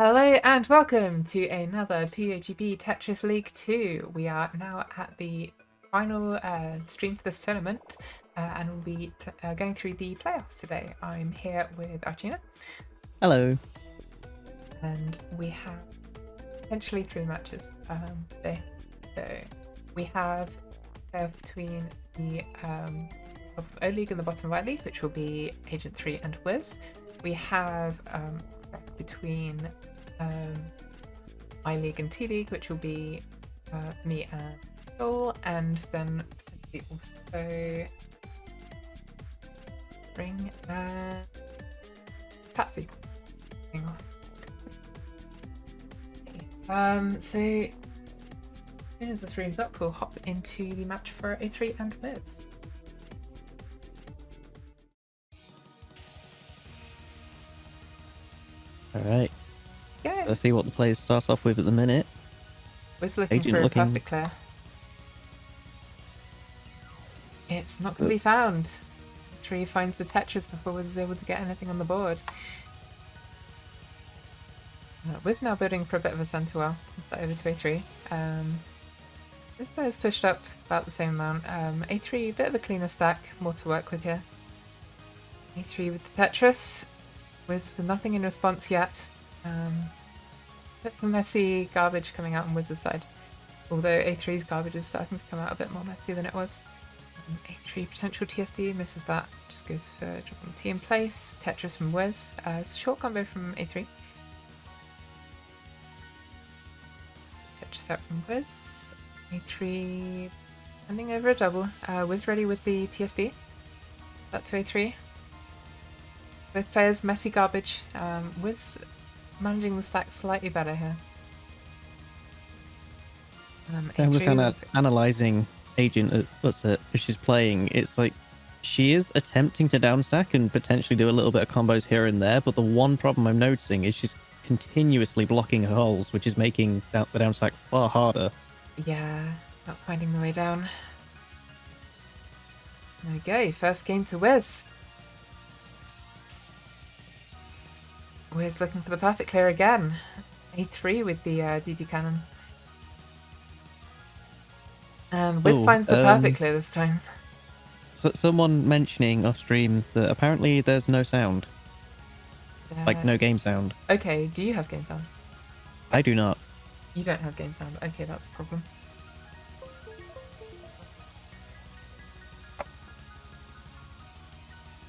Hello and welcome to another PuyoGB Tetris League 2. We are now at the final stream for this tournament and we'll be going through the playoffs today. I'm here with Archina. Hello. And we have potentially 3 matches today. So we have between the top of O League and the bottom right league, which will be Agent 3 and Wiz. We have between I League and T League, which will be me and Joel, and then potentially also Ring and Patsy. Hang on. So as soon as the stream's up, we'll hop into the match for A3 and Wiz. Alright. Yeah. Let's see what the players start off with at the minute. Wiz looking for a perfect clear. It's not going to be found. Tree finds the Tetris before Wiz is able to get anything on the board. Wiz now building for a bit of a centre well since that over to A3. This player's pushed up about the same amount. A3, a bit of a cleaner stack, more to work with here. A3 with the Tetris. Wiz with nothing in response yet. Bit of messy garbage coming out on Wiz's side. Although A3's garbage is starting to come out a bit more messy than it was. A3 potential TSD, misses that. Just goes for dropping T in place. Tetris from Wiz. It's a short combo from A3. Tetris out from Wiz. A3 handing over a double. Wiz ready with the TSD. That to A3. Both players messy garbage. Wiz managing the stack slightly better here. I was kind of analysing Agent as she's playing. It's like she is attempting to downstack and potentially do a little bit of combos here and there, but the one problem I'm noticing is she's continuously blocking her holes, which is making the downstack far harder. Yeah, not finding the way down. There we go, first game to Wiz. Wiz looking for the perfect clear again. A3 with the DD cannon. And Wiz finds the perfect clear this time. So someone mentioning off stream that apparently there's no sound. Like no game sound. Okay, do you have game sound? I do not. You don't have game sound. Okay, that's a problem.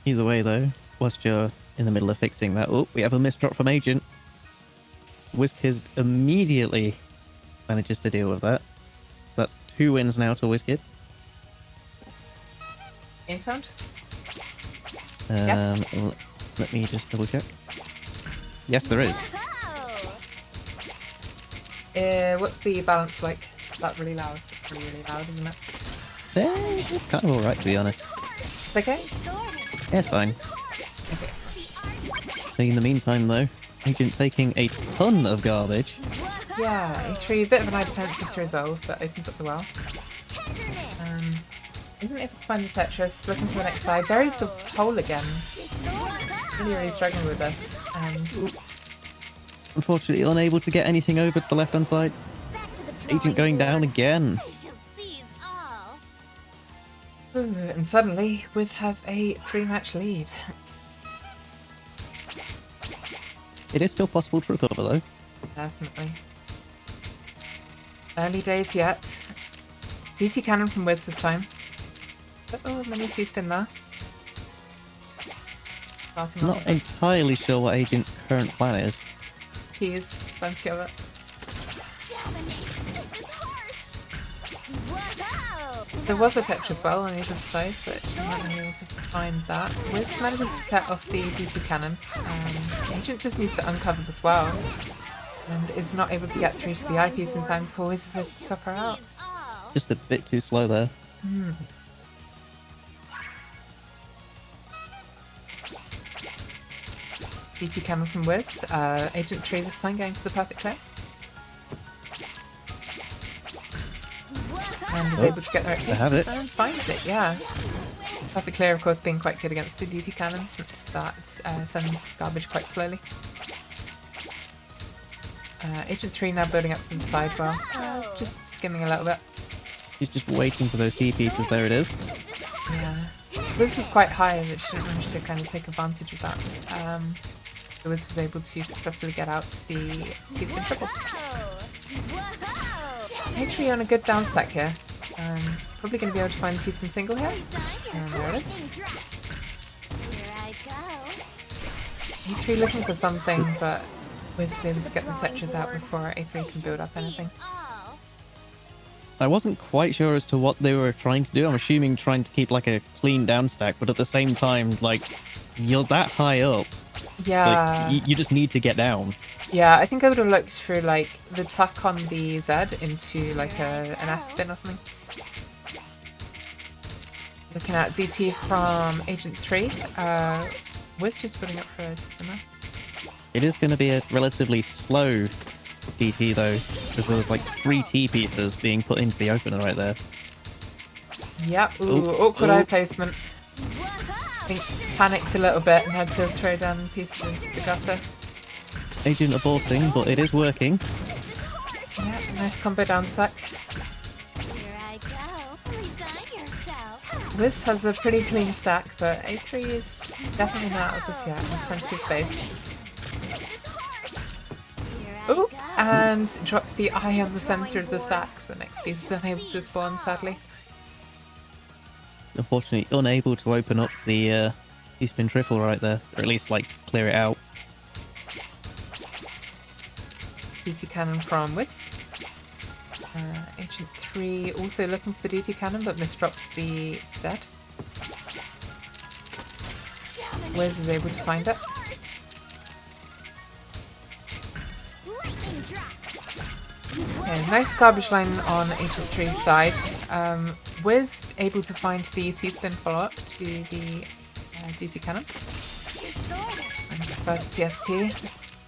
Either way though, whilst you're in the middle of fixing that, oh, we have a misdrop from Agent. WizKid immediately manages to deal with that. So that's 2 wins now to WizKid. Game sound? Yes. Let me just double check. Yes, there is. What's the balance like? Is that really loud? It's really loud, isn't it? It's kind of alright, to be honest. It's okay? Yeah, it's fine. Okay. So in the meantime, though, Agent taking a ton of garbage. Yeah, A3, a bit of an eye defensive to resolve, but opens up the well. Isn't able to find the Tetris, looking for the next side. Buries the hole again. Really struggling with this. And unfortunately, unable to get anything over to the left-hand side. Agent going down again. Ooh, and suddenly, Wiz has a 3-match lead. It is still possible to recover, though. Definitely. Early days yet. DT cannon from Wiz this time. Oh, mini T-spin there. I'm not entirely sure what Agent's current plan is. Cheese, plenty of it. There was a Tetris well on Agent's side, but she might not be able to find that. Wiz manages to set off the DT cannon. Agent just needs to uncover this well, and is not able to get through to the eyepiece in time before Wiz is able to stop her out. Just a bit too slow there. DT cannon from Wiz. Agent 3 this time going for the perfect clear. And is able to get the right piece and finds it, yeah. Perfect clear, of course, being quite good against the duty cannon since that sends garbage quite slowly. Agent 3 now building up from the side well. Just skimming a little bit. He's just waiting for those T pieces. There it is. Yeah. Wiz was quite high, but she didn't manage to kind of take advantage of that. So Wiz was able to successfully get out the T-spin triple. Actually on a good down stack here. Probably going to be able to find the T-spin single here. And there it is. A3 looking for something, but Wiz is able to get the Tetris out before A3 can build up anything. I wasn't quite sure as to what they were trying to do. I'm assuming trying to keep like a clean down stack, but at the same time, like, you're that high up. Yeah. Like, you just need to get down. Yeah, I think I would have looked through like the tuck on the Z into like an S spin or something. Looking at DT from Agent 3. Wiz just putting up for a spinner. It is going to be a relatively slow DT though, because there was like 3 T pieces being put into the opener right there. Yep, ooh, awkward eye placement. I think panicked a little bit and had to throw down pieces into the gutter. Agent aborting, but it is working. Yeah, nice combo down stack. Wiz has a pretty clean stack, but A3 is definitely not out of this yet, with plenty of space. Ooh, and drops the eye on the center of the stack, so the next piece is unable to spawn, sadly. Unfortunately, unable to open up the T-spin triple right there, or at least like clear it out. DT cannon from Wiz. Agent 3 also looking for the DT cannon, but misdrops the Z. Wiz is able to find it. Okay, nice garbage line on Agent 3's side. Wiz able to find the C-spin follow-up to the DT cannon. And the first TST.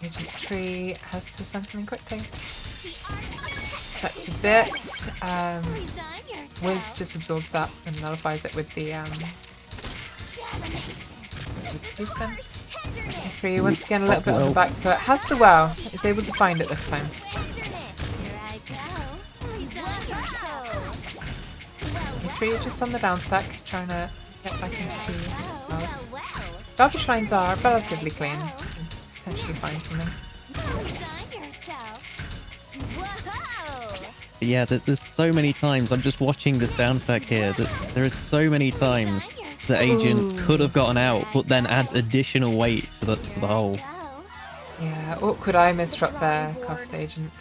Agent 3 has to send something quickly. Sets a bit. Wiz just absorbs that and nullifies it with the C-spin. 3 once again a little bit on the back foot. Has the wow. Is able to find it this time. 3 just on the down stack, trying to get back into the house. Garbage lines are relatively clean. Potentially find something. But yeah, there's so many times, I'm just watching this down stack here, that there is so many times the Agent could have gotten out, but then adds additional weight to the hole. Yeah, awkward eye misdrop there, cost Agent.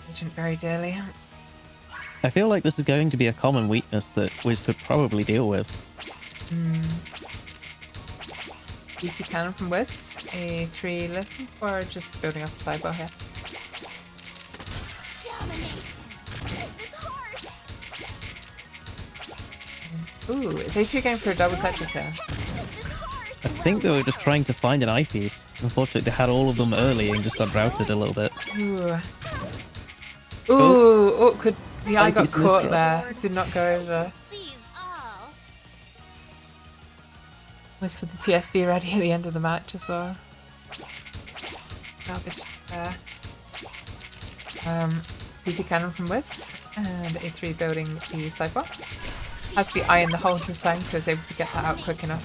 Agent very dearly. I feel like this is going to be a common weakness that Wiz could probably deal with. DT cannon from Wiz. A3 looking for just building up the sideboard here. Ooh, is A3 going for a double Tetris here? I think they were just trying to find an eyepiece. Unfortunately, they had all of them early and just got routed a little bit. Ooh, awkward. The eye got Eyepiece caught there. Did not go over. Was for the TSD ready at the end of the match as well. Garbage there. DT cannon from Wiz and A3 building the sideboard. Has the eye in the hole this time, so is able to get that out quick enough.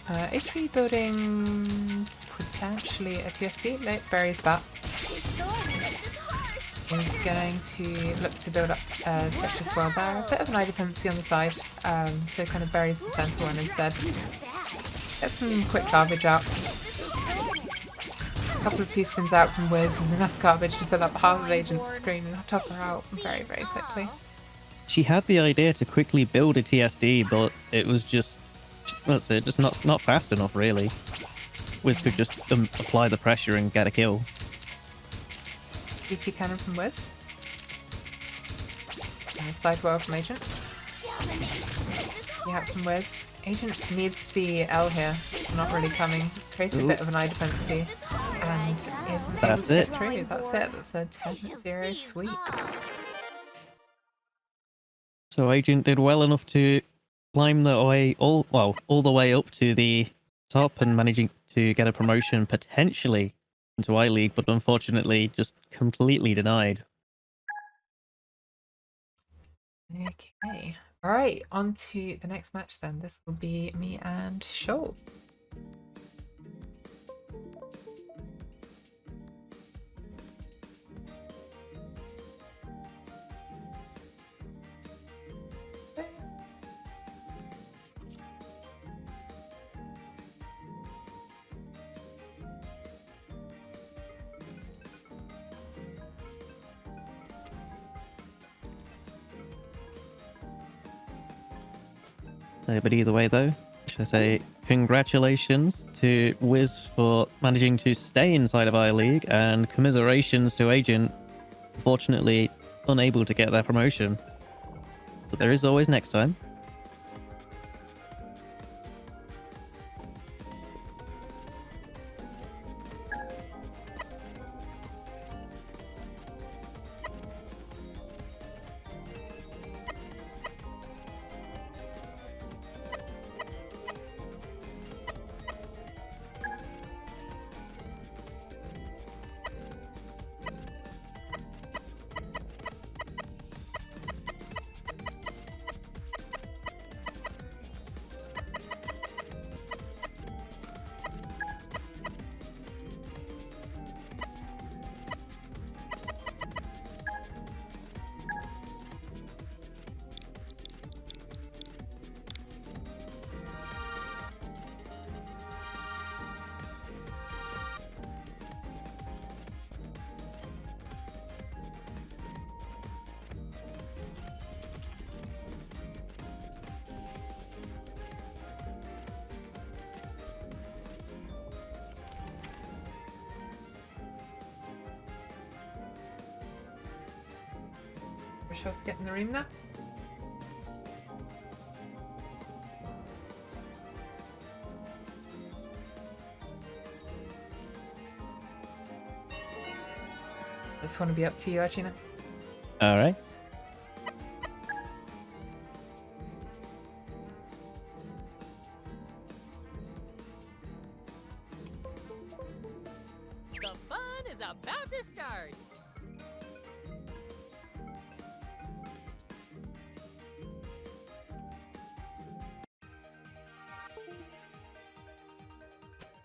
A3 building potentially a TSD. No, buries that. He's going to look to build up Tetris well there. A bit of an eye dependency on the side, so kind of buries the centre one instead. Get some quick garbage out. A couple of T-spins out from Wiz is enough garbage to fill up half of Agent's screen and top her out very, very quickly. She had the idea to quickly build a TSD, but it was just, that's it, just not fast enough really. Wiz could just apply the pressure and get a kill. DT cannon from Wiz. Sidewell from Agent. Yeah, from Wiz. Agent needs the L here. It's not really coming. Creates a bit of an eye dependency. And isn't able to get through. That's it. That's a 10-0 sweep. So Agent did well enough to climb the way all the way up to the top and managing to get a promotion potentially into I League, but unfortunately just completely denied. Okay. All right, on to the next match then. This will be me and Shoal. But either way, though, should I say congratulations to Wiz for managing to stay inside of I League, and commiserations to Agent, fortunately unable to get that promotion. But there is always next time. Rochelle's getting the room now. This one will be up to you, Archina. All right. The fun is about to start.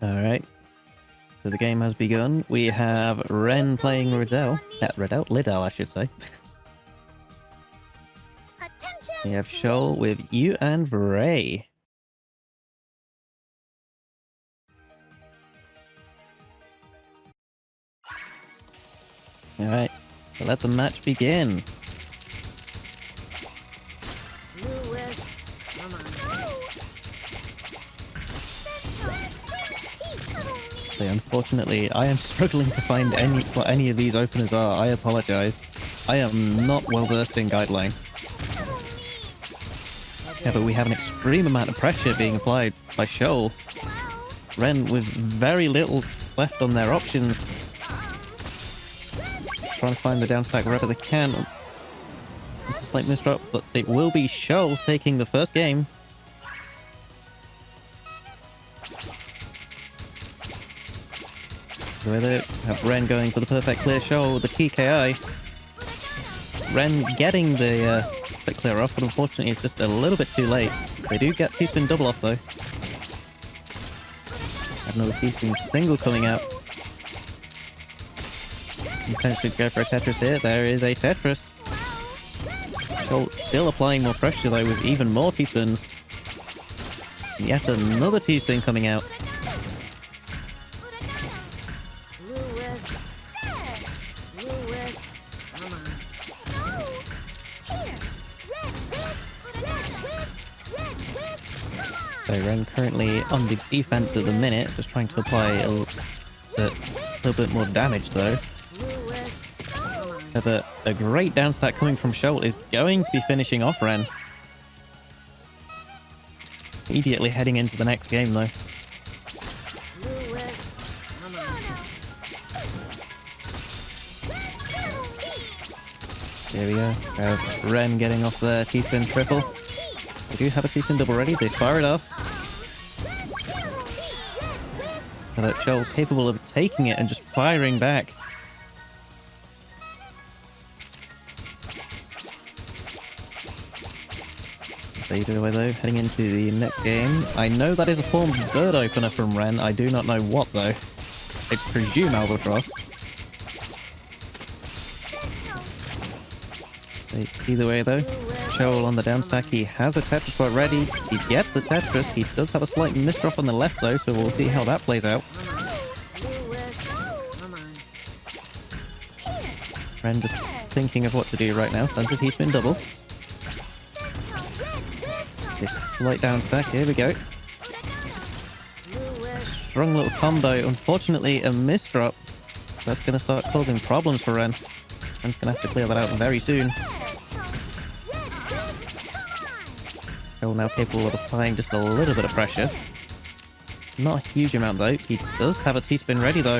All right. So the game has begun. We have Ren playing Liddell, I should say. Attention, We have Shoal with you and Ray. All right. So let the match begin. Lewis, come on. So unfortunately, I am struggling to find what any of these openers are. I apologize. I am not well versed in guideline. Yeah, but we have an extreme amount of pressure being applied by Shoal. Ren with very little left on their options. Trying to find the down stack wherever they can. This is like misdrop, but it will be Shoal taking the first game. With it, have Ren going for the perfect clear. Shoal with the TKI. Ren getting the clear off, but unfortunately it's just a little bit too late. They do get T-spin double off though. Have another T-spin single coming out. Potentially to go for a Tetris here. There is a Tetris. Shoal still applying more pressure though with even more T-spins. Yet another T-spin coming out. So Ren currently on the defense at the minute, just trying to apply a little bit more damage though. But a great down stack coming from Shoal is going to be finishing off Ren. Immediately heading into the next game though. There we go. Have Ren getting off their T-spin triple. They do have a T-spin double ready. They fire it off. That Shoal capable of taking it and just firing back. So either way though, heading into the next game. I know that is a form bird opener from Ren. I do not know what though. I presume Albatross. So either way though, Shoal on the down stack. He has a Tetris bot ready. He gets the Tetris. He does have a slight misdrop on the left though, so we'll see how that plays out. Ren just thinking of what to do right now. Sends a T-spin double. This slight down stack. Here we go. Strong little combo. Unfortunately, a misdrop. So that's going to start causing problems for Ren. Ren's going to have to clear that out very soon. Shoal now capable of applying just a little bit of pressure. Not a huge amount though. He does have a T-spin ready though.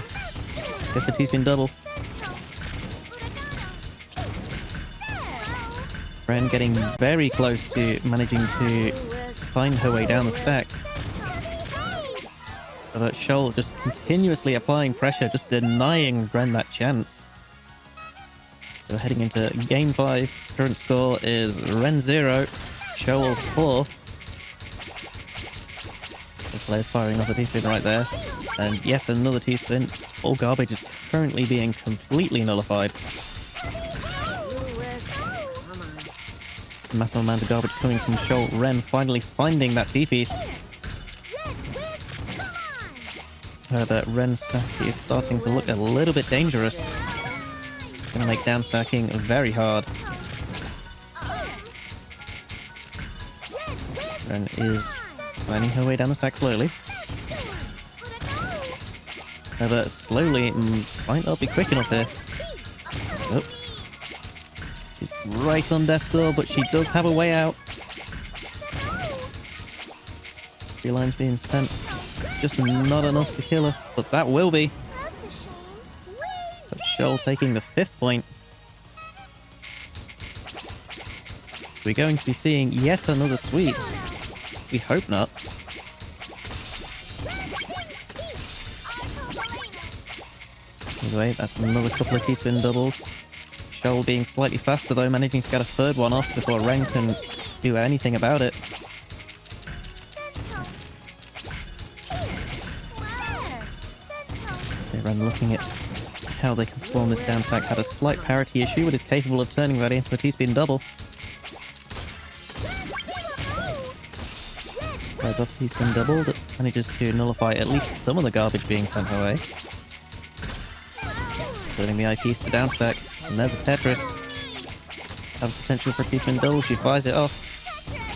Gets the T-spin double. Ren getting very close to managing to find her way down the stack. But Shoal just continuously applying pressure, just denying Ren that chance. So heading into game 5, current score is Ren 0, Shoal 4. The player's firing off a T-spin right there. And yet another T-spin. All garbage is currently being completely nullified. Massive amount of garbage coming from Shoal. Ren finally finding that T-piece. That Ren stack is starting to look a little bit dangerous. Gonna make down stacking very hard. Ren is finding her way down the stack slowly. But slowly might not be quick enough here. Oh. She's right on death's door, but she does have a way out. 3 lines being sent. Just not enough to kill her, but that will be. That's a shame. So Shoal taking the 5th point. We're going to be seeing yet another sweep. We hope not. Anyway, that's another couple of T-spin doubles. Shoal being slightly faster though, managing to get a 3rd one off before Ren can do anything about it. Okay, Ren looking at how they can perform this down stack. Had a slight parity issue, but is capable of turning that into a T-spin double. Fires off T-spin double that manages to nullify at least some of the garbage being sent her way. Turning the eyepiece to down stack. And there's a Tetris. Have potential for a T-spin double. She fires it off.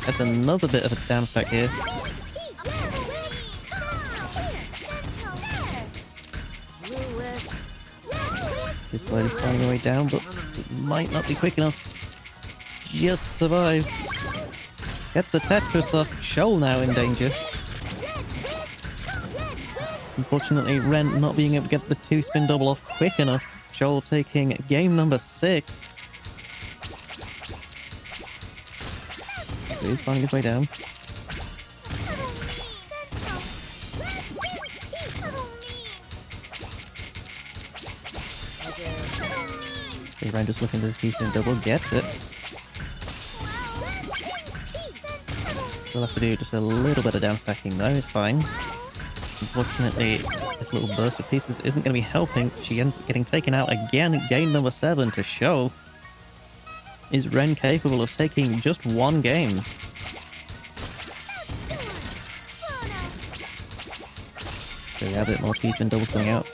That's another bit of a down stack here. Just slowly finding her way down, but it might not be quick enough. Just survives. Get the Tetris off. Shoal now in danger. Unfortunately, Ren not being able to get the 2-spin double off quick enough. Shoal taking game number 6. He's finding his way down. Okay, Ren just looking to the T-spin double, gets it. We'll have to do just a little bit of down stacking though, it's fine. Unfortunately, this little burst of pieces isn't going to be helping. She ends up getting taken out again at game number 7 to show. Is Ren capable of taking just one game? So yeah, a bit more T-spin doubles coming out.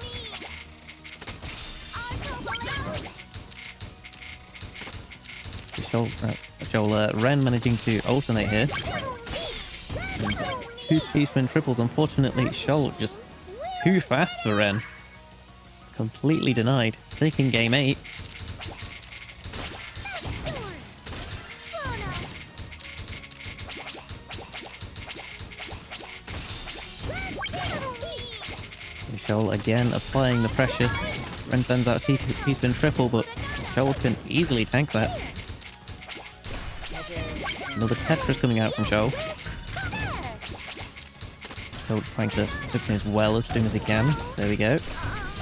Ren managing to alternate here. And 2 T-spin triples, unfortunately, Shoal just too fast for Ren. Completely denied. Taking game 8. Shoal again applying the pressure. Ren sends out a T-spin triple, but Shoal can easily tank that. Another Tetris coming out from Shoal. Still trying to hook him as well as soon as he can. There we go.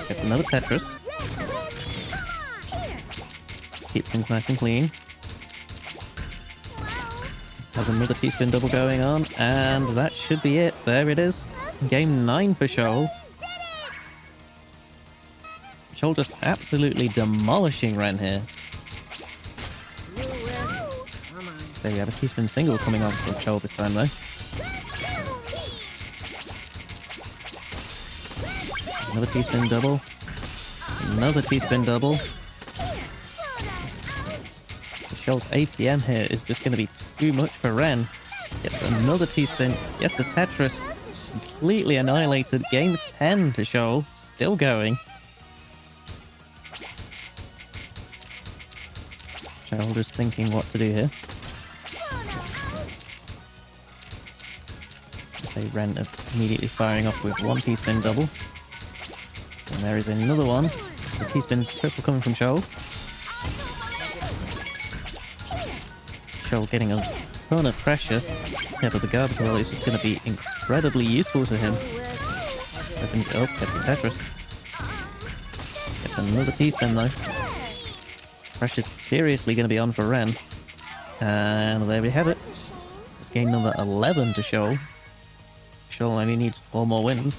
Gets another Tetris. Keeps things nice and clean. Has another T-spin double going on, and that should be it. There it is. Game 9 for Shoal. Shoal just absolutely demolishing Ren here. So we have a T-spin single coming on from Shoal this time though. Another T-spin double. Another T-spin double. Shoal's APM here is just going to be too much for Ren. Gets another T-spin, gets a Tetris, completely annihilated. Game 10 to Shoal, still going. Shoal just thinking what to do here. So Ren immediately firing off with one T-spin double. And there is another one. The T-spin triple coming from Shoal. Shoal getting a ton of pressure. Yeah, but the garbage roll is just going to be incredibly useful to him. Opens it up, gets a Tetris. Gets another T-spin though. Pressure's seriously going to be on for Ren. And there we have it. It's game number 11 to Shoal. Shoal only needs 4 more wins.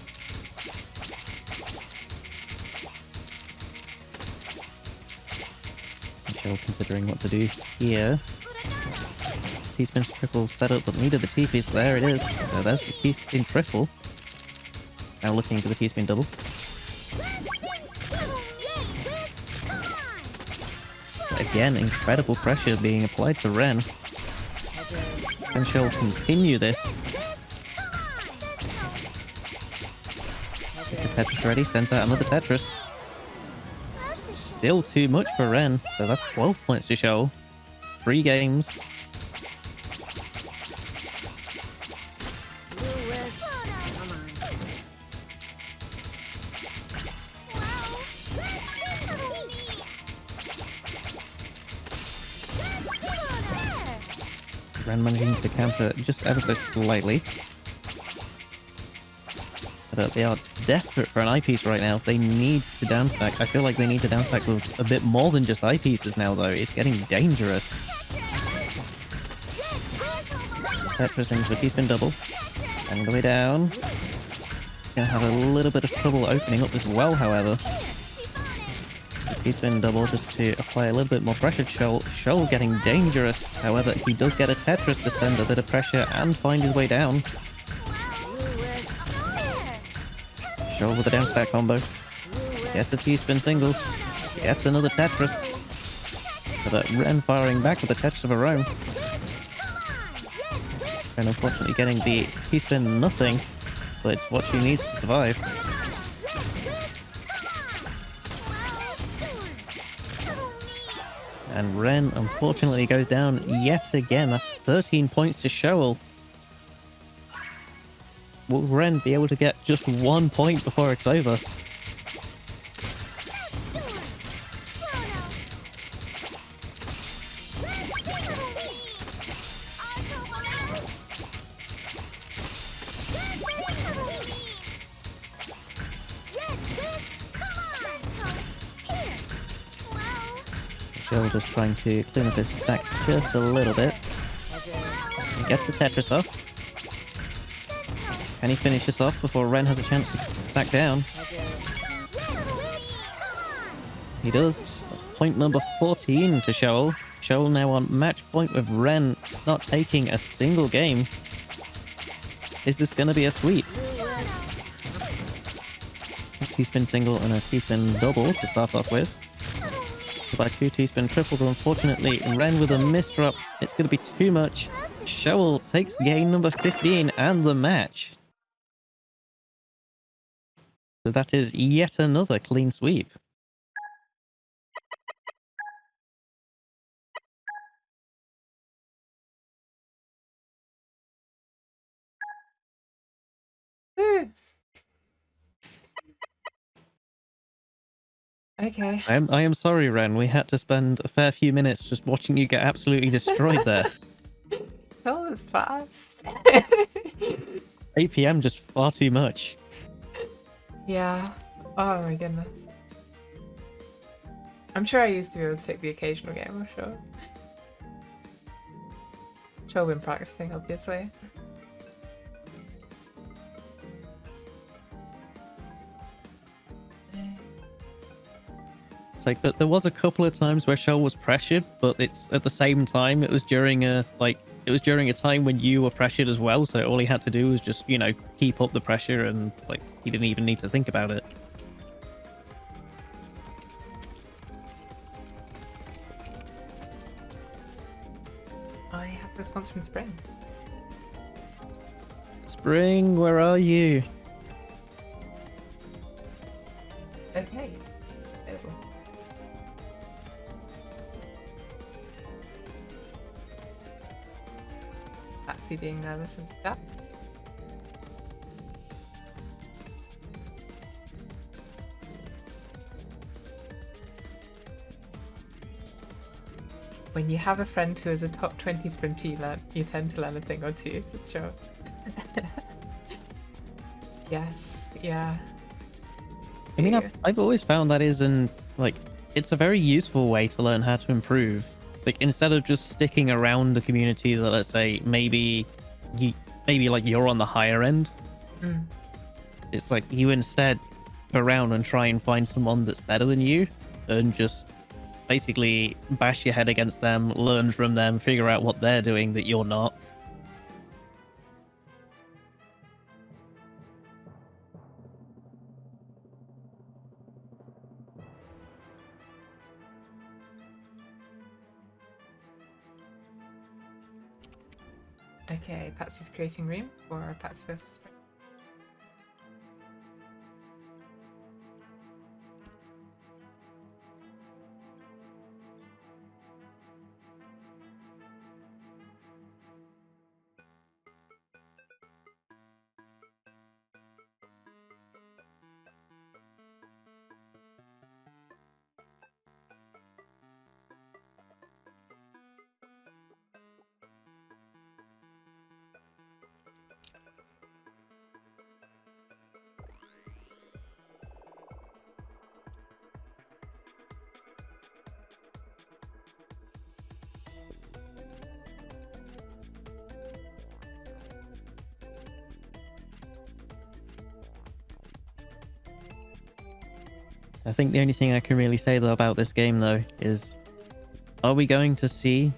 Shoal considering what to do here. T-spin triple set up, but needed the T-piece. There it is. So there's the T-spin triple. Now looking for the T-spin double. Again, incredible pressure being applied to Ren. Can Shoal continue this? Get the Tetris ready, sends out another Tetris. Still too much for Ren, so that's 12 points to Shoal. 3 games. Ren managing to counter just ever so slightly. But they are desperate for an eyepiece right now. They need to downstack. I feel like they need to downstack with a bit more than just eyepieces now, though. It's getting dangerous. Tetris into the T-spin double. And the way down. Gonna have a little bit of trouble opening up as well, however. T-spin double just to apply a little bit more pressure to Shoal. Shoal getting dangerous. However, he does get a Tetris to send a bit of pressure and find his way down. Shoal with a downstack combo. Gets a T-spin single. Gets another Tetris. But Ren firing back with a Tetris of her own. And unfortunately getting the T-spin nothing. But it's what she needs to survive. And Ren unfortunately goes down yet again. That's 13 points to Shoal. Will Ren be able to get just 1 point before it's over? Shoal just trying to clean up his stack just a little bit. He gets the Tetris off. Can he finish this off before Ren has a chance to back down? He does. That's point number 14 to Shoal. Shoal now on match point with Ren not taking a single game. Is this going to be a sweep? A T-spin single and a T-spin double to start off with. By 2 T-spin triples, unfortunately. Ren with a misdrop. It's going to be too much. Shoal takes game number 15 and the match. So that is yet another clean sweep. Okay. I am sorry, Ren. We had to spend a fair few minutes just watching you get absolutely destroyed there. That was fast. 8 p.m. just far too much. Yeah. Oh my goodness. I'm sure I used to be able to take the occasional game, I'm sure. Sure, I've been practicing, obviously. It's like there was a couple of times where Shell was pressured, but it's at the same time it was during a time when you were pressured as well. So all he had to do was just keep up the pressure, and like he didn't even need to think about it. I have a response from Springs. Spring, where are you? Okay. Available. Patsy being nervous and stuff. When you have a friend who is a top 20 sprinter, you tend to learn a thing or two, for sure. Yes, yeah. I mean, I've always found that it's a very useful way to learn how to improve. Like, instead of just sticking around a community that, let's say, maybe like you're on the higher end, it's like you instead go around and try and find someone that's better than you and just basically bash your head against them, learn from them, figure out what they're doing that you're not. Okay, Patsy's creating room for Patsy versus Spring. I think the only thing I can really say though about this game though is, are we going to see,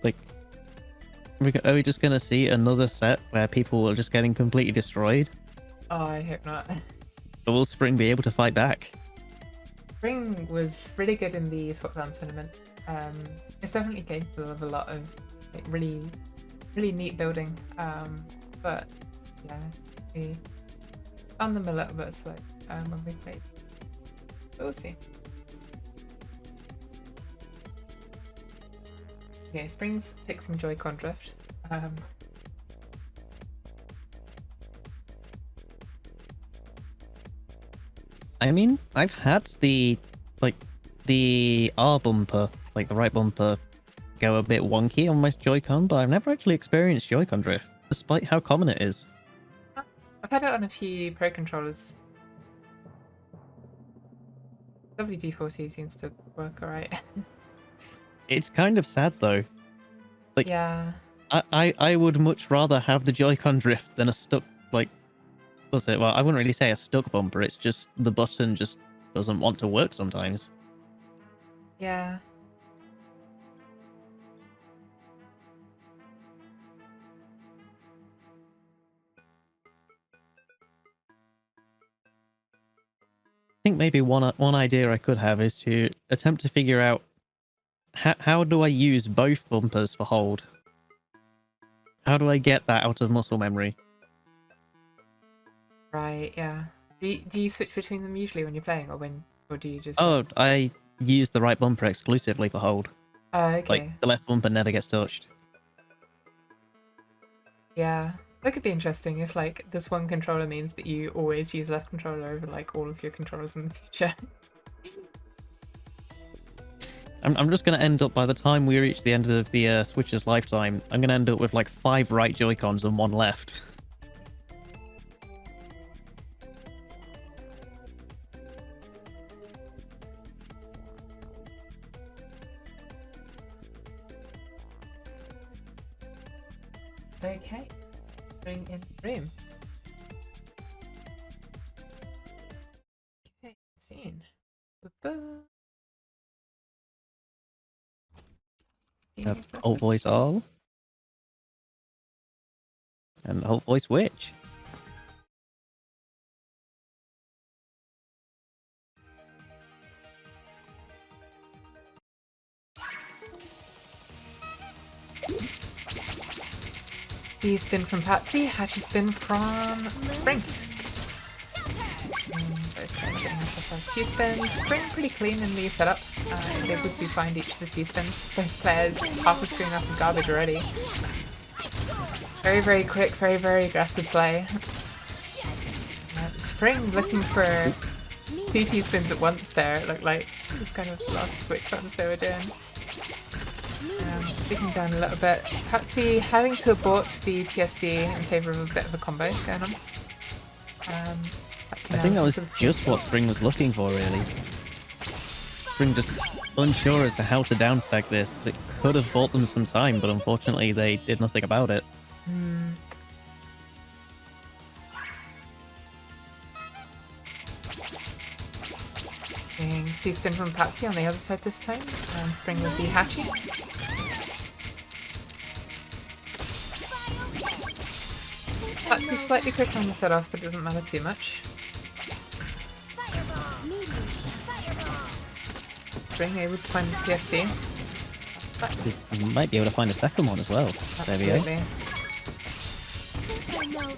like, are we just going to see another set where people are just getting completely destroyed? Oh, I hope not. Or will Spring be able to fight back? Spring was really good in the Swapland tournament. It's definitely capable of a lot of like, really, really neat building. But yeah, we found them a little bit slow when we played. But we'll see. Okay, Spring's fixing Joy-Con drift. I mean, I've had the R bumper, like the right bumper, go a bit wonky on my Joy-Con, but I've never actually experienced Joy-Con drift, despite how common it is. I've had it on a few Pro controllers. WD-40 seems to work alright. It's kind of sad though. Like, yeah. I would much rather have the Joy-Con drift than a stuck, like, what's it? Well, I wouldn't really say a stuck bumper. It's just the button just doesn't want to work sometimes. Yeah. I think maybe one idea I could have is to attempt to figure out how do I use both bumpers for hold? How do I get that out of muscle memory? Right, yeah. Do you switch between them usually when you're playing, or do you just? Oh, I use the right bumper exclusively for hold. Oh, okay. Like, the left bumper never gets touched. Yeah, that could be interesting if like this one controller means that you always use left controller over like all of your controllers in the future. I'm just going to end up, by the time we reach the end of the Switch's lifetime, I'm going to end up with like 5 right Joy-Cons and 1 left. Okay. Bring in the room. Okay, scene. Have alt voice all. And alt voice witch. The spin from Patsy, Hatchy spin from Spring. Both guys getting off the first T-spin. Spring pretty clean in the setup. Is able to find each of the T-spins. Both players half a screen up in garbage already. Very, very quick, very, very aggressive play. Spring looking for 2 T-spins at once there. It looked like just kind of lost which ones they were doing. Sticking down a little bit. Patsy having to abort the TSD in favour of a bit of a combo going on. I think that was just what Spring was looking for, really. Spring just unsure as to how to downstack this. It could have bought them some time, but unfortunately they did nothing about it. C-spin from Patsy on the other side this time, and Spring with the Hatchy. Patsy's slightly quicker on the set off, but it doesn't matter too much. Spring able to find the TSD. You might be able to find a second one as well. Absolutely. There we go.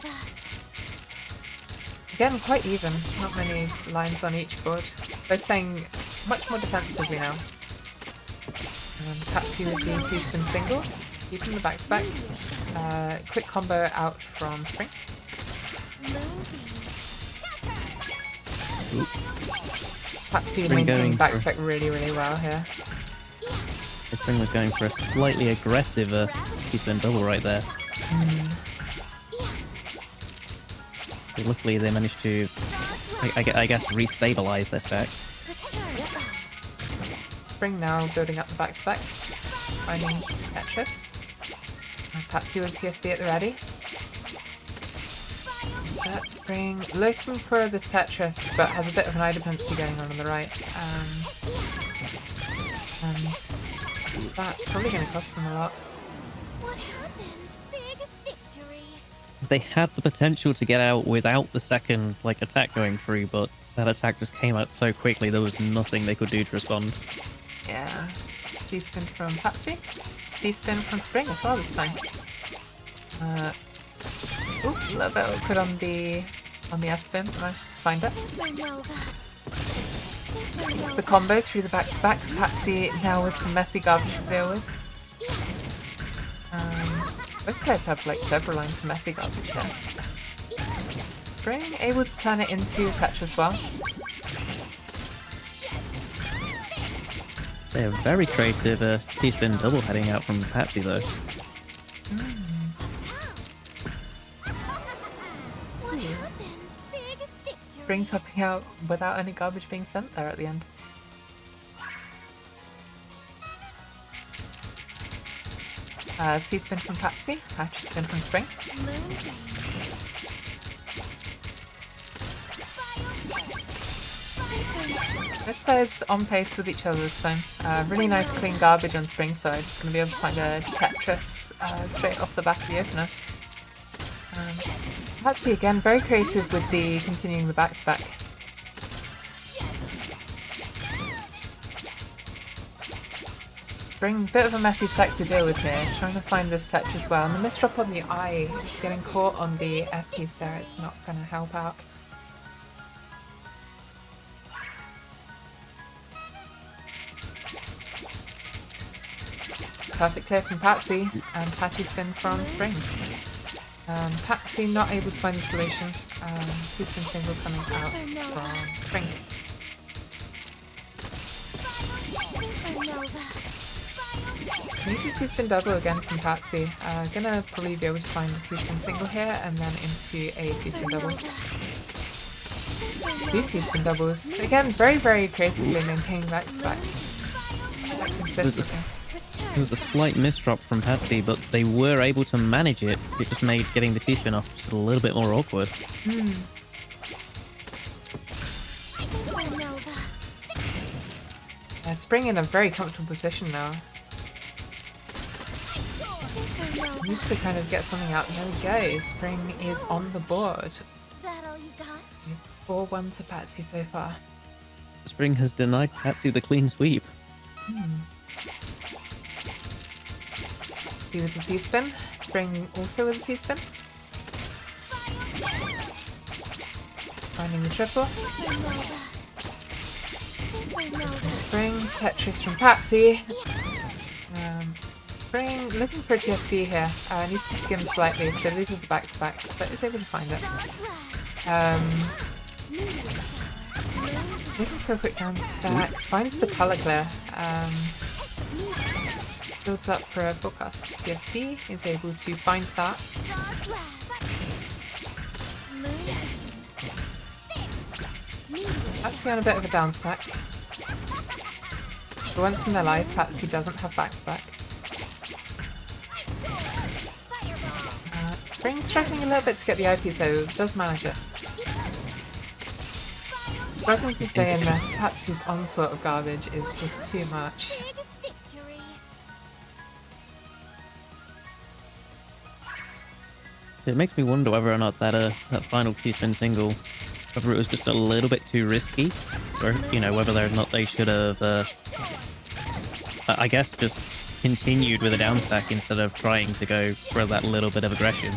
Again, quite even. Not many lines on each board. Both playing much more defensively now. Patsy with the 2-spin single, keeping the back-to-back. Quick combo out from Spring. Patsy maintaining back-to-back really, really well here. Spring was going for a slightly aggressive 2-spin double right there. Luckily they managed to, I guess, re-stabilize their stack. Spring now building up the back-to-back, finding Tetris. Patsy with TSD at the ready. That Spring looking for this Tetris, but has a bit of an eye dependency going on the right. And that's probably going to cost them a lot. What happened? Big victory. They had the potential to get out without the second attack going through, but that attack just came out so quickly there was nothing they could do to respond. Yeah. D-spin from Patsy. D-spin from Spring as well this time. A little bit awkward on the S-spin, but managed to find it. The combo through the back-to-back. Patsy now with some messy garbage to deal with. Both players have several lines of messy garbage here. Spring able to turn it into a touch as well. They're very creative T-spin double heading out from Patsy though. Spring's hopping out without any garbage being sent there at the end. C-spin from Patsy, Hatchy spin from Spring. Both players on pace with each other this time. Really nice clean garbage on Spring's side. Just going to be able to find a Tetris straight off the back of the opener. Patsy again, very creative with the continuing the back-to-back. Spring, bit of a messy stack to deal with here, trying to find this touch as well. And the misdrop on the eye, getting caught on the S piece there, it's not going to help out. Perfect clear from Patsy, and Patchy spin from Spring. Patsy not able to find the solution. 2-spin single coming out from Spring. Maybe 2-spin double again from Patsy. Gonna probably be able to find the 2-spin single here and then into a 2-spin double. 2 2-spin doubles. Again, very, very creatively maintaining back to back. Consistency. It was a slight misdrop from Patsy, but they were able to manage it. It just made getting the T-spin off just a little bit more awkward. Spring in a very comfortable position now. Needs to kind of get something out. There we go. Spring is on the board. That all you got? 4-1 to Patsy so far. Spring has denied Patsy the clean sweep. B with the C-spin. Spring also with the C-spin. Finding the triple. Spring, Tetris from Patsy. Spring looking for a TSD here. Needs to skim slightly, so these are the back-to-back, but is able to find it. Looking for a quick down stack. Finds the color clear. Builds up for a forecast TSD. Is able to find that. Patsy on a bit of a down stack. For once in their life, Patsy doesn't have back-to-back. Spring's struggling a little bit to get the IP, so does manage it. Struggling to stay in this. Patsy's onslaught of garbage is just too much. So it makes me wonder whether or not that final T-spin single, whether it was just a little bit too risky, or whether or not they should have, I guess, just continued with a down stack instead of trying to go for that little bit of aggression.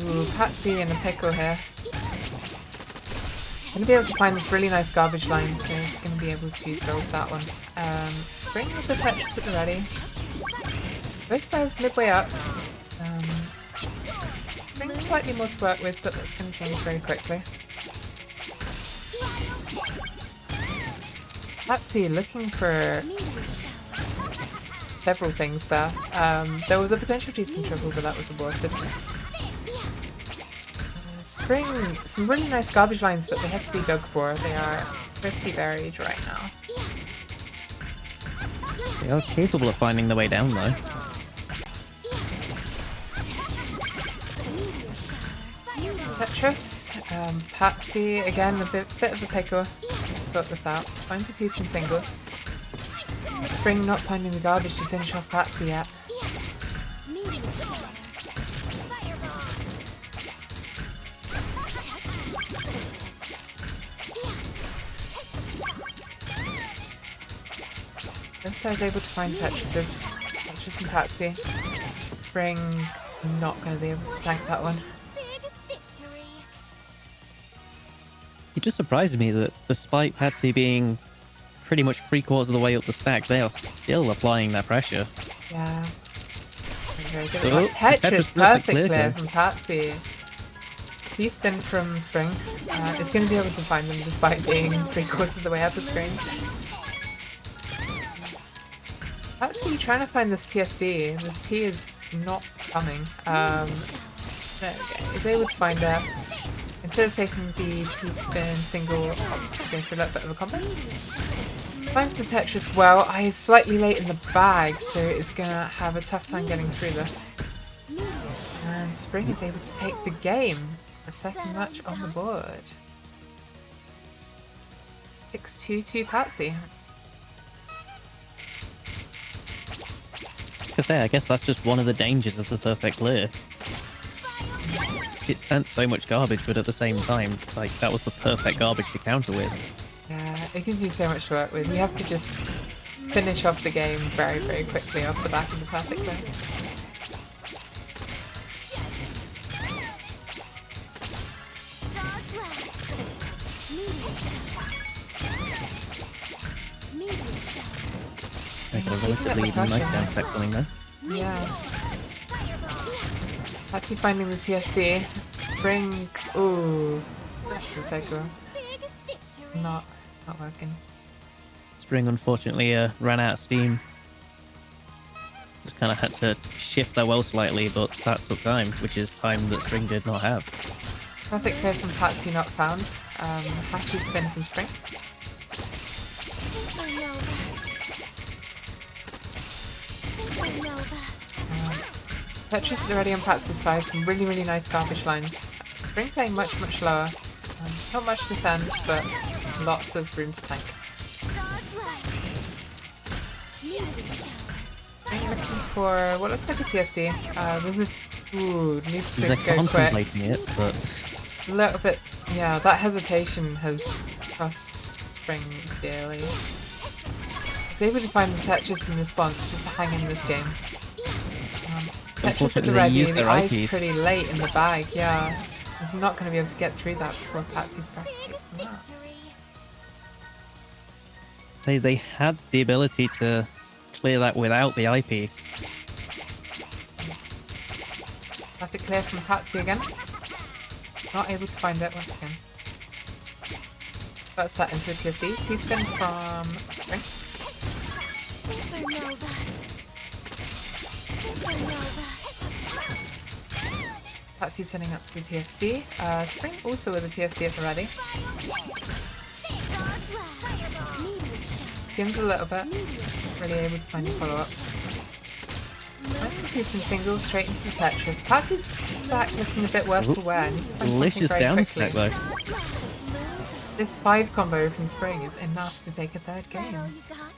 Ooh, Patsy in a pickle here. Gonna be able to find this really nice garbage line, so he's gonna be able to solve that one. Spring with the Tetris at the ready. Both players midway up. Spring slightly more to work with, but that's gonna change very quickly. Patsy looking for several things there. There was a potential T-spin triple, but that was aborted. Spring, some really nice garbage lines, but they have to be dug for. They are pretty buried right now. They are capable of finding their way down, though. Tetris, Patsy, again a bit of a pickle to sort this out. Finds a T-spin single. Spring not finding the garbage to finish off Patsy yet. This guy's able to find Tetris and Patsy. Spring not going to be able to tank that one. It just surprises me that despite Patsy being pretty much 3/4 of the way up the stack, they are still applying that pressure. Yeah. Very good. Oh, Tetris perfect clear clear. from Patsy. T-spin from Spring. Is going to be able to find them despite being 3/4 of the way up the screen. Patsy trying to find this TSD. The T is not coming. There we go. Is able to find it. Instead of taking the T-spin single, opts to go for a little bit of a combo. Finds the Tetris well. He's slightly late in the bag, so it's gonna have a tough time getting through this. And Spring is able to take the game. A second match on the board. 6-2 to Patsy. I guess that's just one of the dangers of the perfect clear. It sent so much garbage, but at the same time, like, that was the perfect garbage to counter with. Yeah, it gives you so much to work with. You have to just finish off the game very, very quickly off the back of the perfect clear. Like a relatively nice down stack coming there. Yeah. Patsy finding the TSD. Spring. Ooh. Not working. Spring unfortunately ran out of steam. Just kind of had to shift their well slightly, but that took time, which is time that Spring did not have. Perfect clear from Patsy not found. Hachi spin from Spring. Supernova. Supernova. Tetris at the ready on Patsy's side, some really, really nice garbage lines. Spring playing much, much lower. Not much to send, but lots of room to tank. God bless. Meteor shower. I'm looking for what looks like a TSD. Ooh, needs to They're go quick. contemplating it, but A little bit, yeah, that hesitation has cost Spring dearly. He's able to find the Tetris in response just to hang in this game. Tetris at the unfortunately they ready, use the their eye's IPs. pretty late in the bag, yeah. He's not going to be able to get through that before Patsy's Big practicing that. victory. Say they had the ability to clear that without the eyepiece. Traffic clear from Patsy again. Not able to find it once again. That's that into a TSD. C-spin from Spring. Supernova. Supernova. Patsy sending up to a TSD. Spring also with a TSD at the ready. God bless. Meteor shower. Skins a little bit. Meteor shower. Really able to find a follow-up. Patsy C-spin single straight into the Tetris. Patsy's stack looking a bit worse for wear. Needs to find something Delicious very down quickly. stack though. God bless. This 5 combo from Spring is enough to take a third That all game. you got?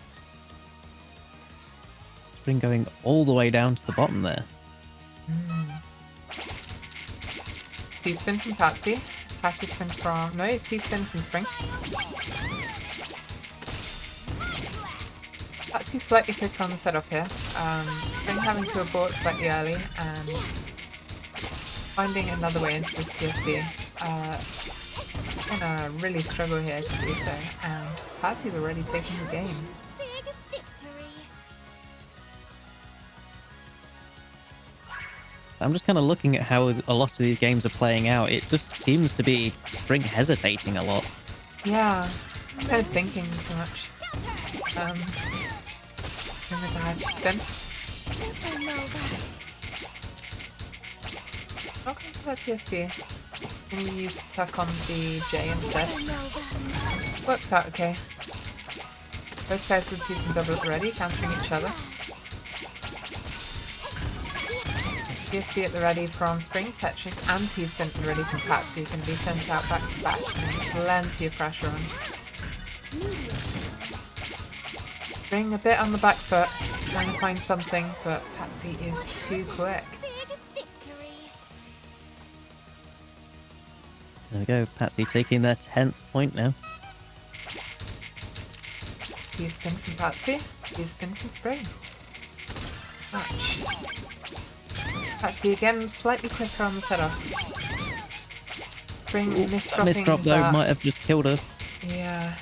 Spring going all the way down to the bottom there. C-spin from Patsy. Patsy spin from... No, C-spin from Spring. Patsy's slightly quicker on the setup here. Spring having to abort slightly early and finding another way into this TSD. Gonna really struggle here to do so, and Patsy's already taking the game. Big victory. I'm just kind of looking at how a lot of these games are playing out. It just seems to be Spring hesitating a lot. Yeah, just kind of thinking too much. In the dive spin. Supernova. Not going for that TSD. Gonna use Tuck on the J instead. Supernova. Works out okay. Both players with T-spin double already, countering each other. TSD at the ready from Spring, Tetris and T-spin at the ready from Patsy can be sent out back to back. Plenty of pressure on. Meteor shower. Spring a bit on the back foot, trying to find something, but Patsy is too quick. Big victory. There we go. Patsy taking their 10th point now. T-spin from Patsy, T-spin from Spring. Match. Patsy again, slightly quicker on the setup. Spring That misdropping misdrop though that. might have just killed her. Yeah.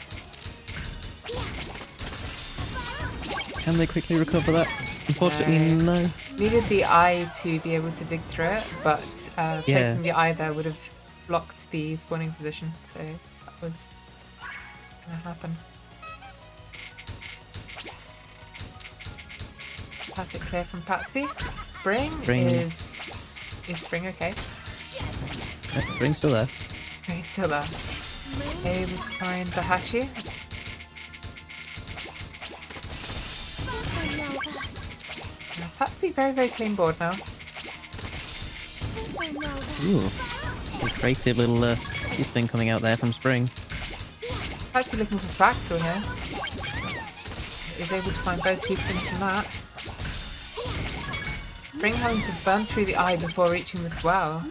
Can they quickly recover that? Unfortunately, no. Needed the eye to be able to dig through it, but placing the eye there would have blocked the spawning position, so that was gonna happen. Perfect clear from Patsy. Spring is Spring okay? Yep, Spring's still there. He's still there. Able to find the Hachi. Supernova. Patsy very, very clean board now. Supernova. Ooh. A creative little spin coming out there from Spring. Patsy looking for fractal here. Is able to find both T-spins from that. Spring having to burn through the eye before reaching this well.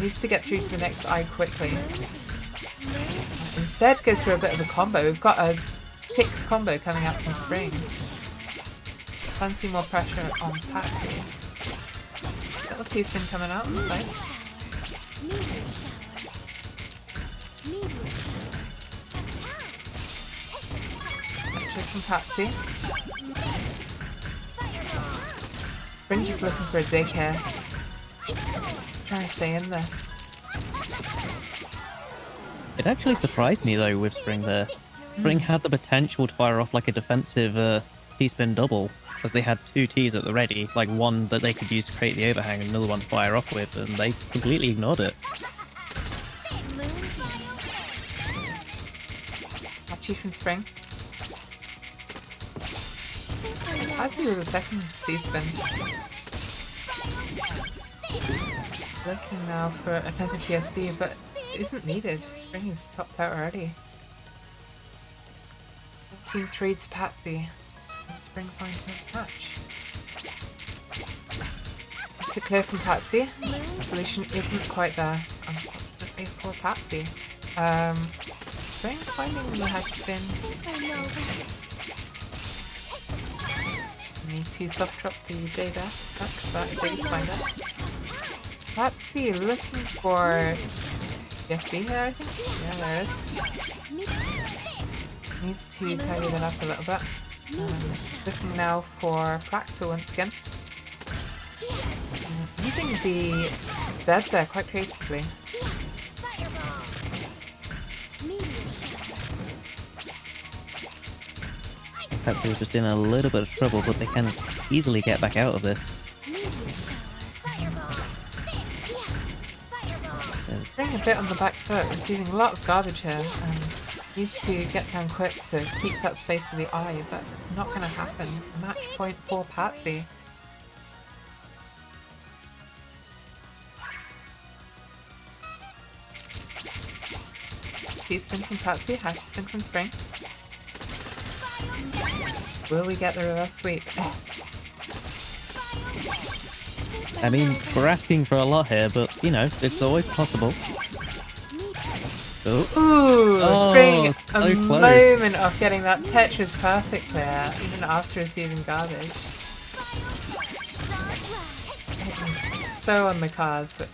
Needs to get through to the next eye quickly. Instead goes for a bit of a combo. We've got a fixed combo coming out from Spring. Plenty more pressure on Patsy. Little T-spin coming out on the side. Meteor shower. Meteor shower. Just from Patsy. Spring just looking for a dig here. Trying to stay in this. It actually surprised me though with Spring there. Spring had the potential to fire off like a defensive T-spin double, as they had 2 Ts at the ready, like one that they could use to create the overhang and another one to fire off with, and they completely ignored it. Chichi from Spring. Patsy with a second C-spin. Looking now for another TSD, but it isn't needed. Spring is topped out already. Team 3 to Patsy. And Spring finds no match. Quick clear from Patsy. The solution isn't quite there. Unfortunately for Patsy. Spring finding the head spin. Need to soft drop the J dash attack, but didn't find it. Patsy looking for PSD here, I think. Yeah, there is. Needs to tidy that up a little bit. Looking now for Fractal once again. Using the Z there quite creatively. Patsy was just in a little bit of trouble, but they can easily get back out of this. Spring a bit on the back foot, receiving a lot of garbage here, and needs to get down quick to keep that space for the eye, but it's not going to happen. Match point for Patsy. C-spin from Patsy, half spin from Spring. Will we get the reverse sweep? I mean, we're asking for a lot here, but, you know, it's always possible. Oh. Ooh, Spring, so a close. moment of getting that Tetris perfect there, even after receiving garbage. It was so on the cards, but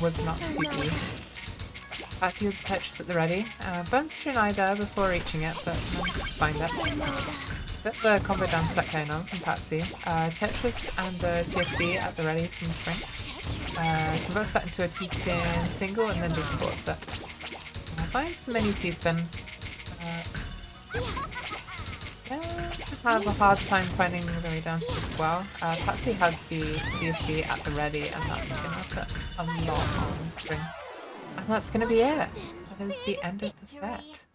was not to be. Patsy with the Tetris at the ready. Burns through an eye there before reaching it, but manages to find it. Bit of the combo dance set going on from Patsy. Tetris and the TSD at the ready from Spring. Converts that into a T-spin single and then just ports it. Finds the mini T-spin. Have a hard time finding the way down to this well. Patsy has the TSD at the ready, and that's going to put a lot on Spring. And that's going to be it. That is the end of the set.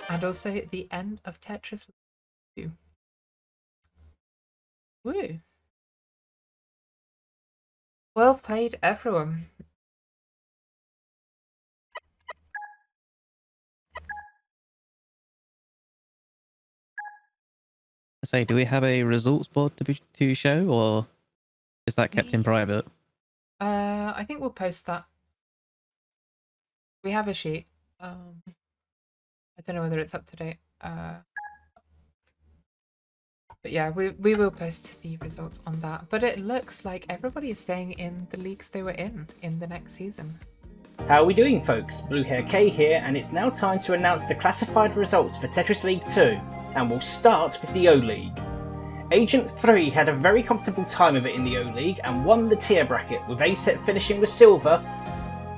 And also the end of Tetris League 2. Woo! Well played, everyone. Say, do we have a results board to show, or is that kept in private? I think we'll post that. We have a sheet. I don't know whether it's up to date. But yeah, we will post the results on that. But it looks like everybody is staying in the leagues they were in the next season. How are we doing, folks? Bluehair K here, and it's now time to announce the classified results for Tetris League 2. And we'll start with the O-League. Agent 3 had a very comfortable time of it in the O-League and won the tier bracket, with A-Set finishing with silver,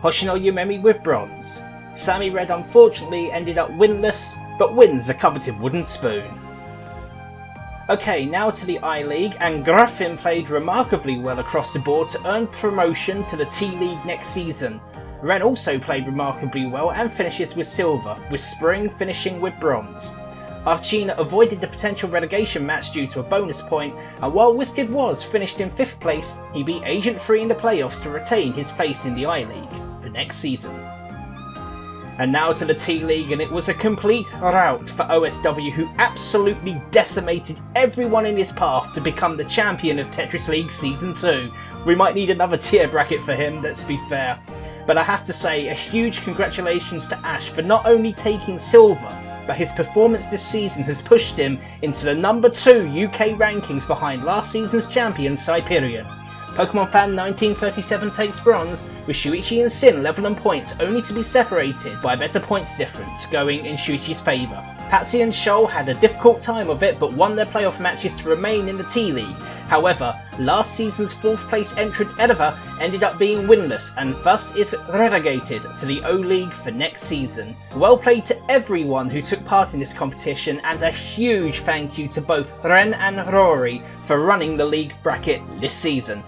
Hoshino Yumemi with bronze. Sammy Red unfortunately ended up winless, but wins the coveted wooden spoon. Okay, now to the I-League, and Grafin played remarkably well across the board to earn promotion to the T-League next season. Ren also played remarkably well and finishes with silver, with Spring finishing with bronze. Archina avoided the potential relegation match due to a bonus point, and while Wizkid was finished in 5th place, he beat Agent 3 in the playoffs to retain his place in the I-League for next season. And now to the T-League, and it was a complete rout for OSW, who absolutely decimated everyone in his path to become the champion of Tetris League Season 2. We might need another tier bracket for him, let's be fair. But I have to say, a huge congratulations to Ash for not only taking silver, but his performance this season has pushed him into the number 2 UK rankings behind last season's champion Cyperion. Pokemon Fan 1937 takes bronze, with Shuichi and Sin level on points only to be separated by a better points difference going in Shuichi's favour. Patsy and Shoal had a difficult time of it but won their playoff matches to remain in the T-League. However, last season's 4th place entrant Edova ended up being winless and thus is relegated to the O-League for next season. Well played to everyone who took part in this competition, and a huge thank you to both Ren and Rory for running the league bracket this season.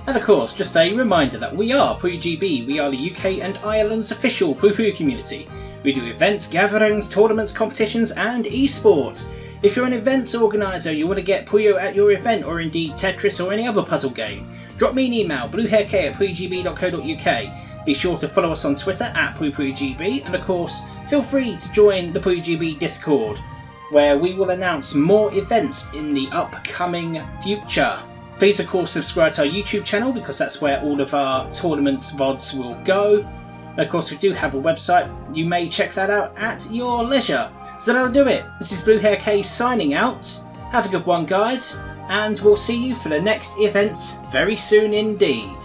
And of course, just a reminder that we are PuyoGB. We are the UK and Ireland's official Puyo community. We do events, gatherings, tournaments, competitions and esports. If you're an events organiser, you want to get Puyo at your event, or indeed Tetris or any other puzzle game, drop me an email, bluehairk@puyogb.co.uk. Be sure to follow us on Twitter at PuyoGB, and of course, feel free to join the PuyoGB Discord, where we will announce more events in the upcoming future. Please of course subscribe to our YouTube channel, because that's where all of our tournaments VODs will go. And of course we do have a website, you may check that out at your leisure. So that'll do it. This is BlueHairK signing out. Have a good one guys, and we'll see you for the next event very soon indeed.